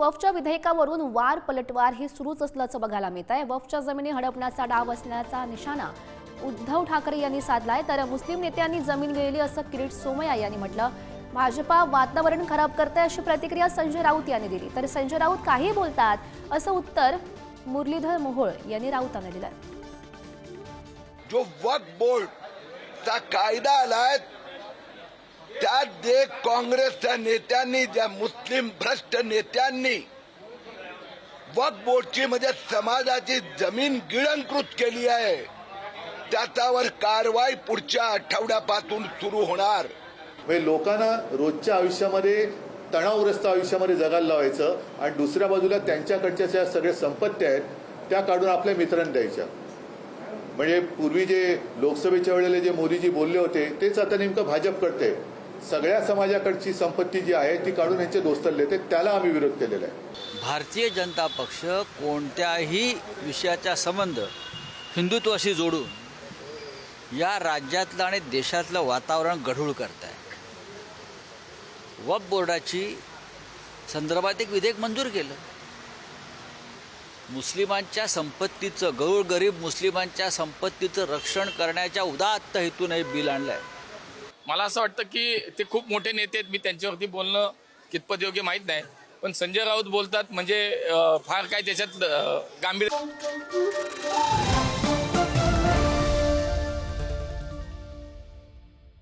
वफच्या विधेयकावरून वार पलटवार ही सुरूच असल्याचं बघायला मिळत आहे। वफच्या जमिनी हडपण्याचा डाव असल्याचा निशाणा उद्धव ठाकरे यांनी साधलाय, तर मुस्लिम नेत्यांनी जमीन गेली असं किरीट सोमय्या यांनी म्हटलं। भाजपा वातावरण खराब करते अशी प्रतिक्रिया संजय राऊत यांनी दिली, तर संजय राऊत काही बोलतात असं उत्तर मुरलीधर मोहोळ यांनी राऊतांना दिलं। जो वक्फ बोर्डचा कायदा आलाय त्यात जे काँग्रेसच्या नेत्यांनी, ज्या मुस्लिम भ्रष्ट नेत्यांनी वक्फ बोर्डची म्हणजे समाजाची जमीन गिळंकृत केली आहे, त्याच्यावर कारवाई पुढच्या आठवड्यापासून सुरू होणार। म्हणजे लोकांना रोजच्या आयुष्यामध्ये, तणावग्रस्त आयुष्यामध्ये जगायला लावायचं आणि दुसऱ्या बाजूला त्यांच्याकडच्या ज्या सगळ्या संपत्ती आहेत त्या काढून आपल्या मित्रांना द्यायच्या। म्हणजे पूर्वी जे लोकसभेच्या वेळेला जे मोदीजी बोलले होते तेच आता नेमकं भाजप करते। सगळ्या समाजाकडची संपत्ती जी आहे ती काढून यांचे दोस्तरले ते, त्याला आम्ही विरोध केलेला आहे। भारतीय जनता पक्ष कोणत्याही विषयाचा संबंध हिंदुत्वाशी जोडून या राज्यातलं आणि देशातलं वातावरण गढूळ करत आहे। वक्फ बोर्डाची संदर्भात एक विधेयक मंजूर केलं। मुस्लिमांच्या संपत्तीचं, गोरगरीब मुस्लिमांच्या संपत्तीचं रक्षण करण्याच्या उदात्त हेतून हे बिल आणलंय। मला असं वाटतं की ते खूप मोठे नेते आहेत, मी त्यांच्यावरती बोलणं कितपत योग्य माहीत नाही, पण संजय राऊत बोलतात म्हणजे फार काय त्याच्यात गांभीर्य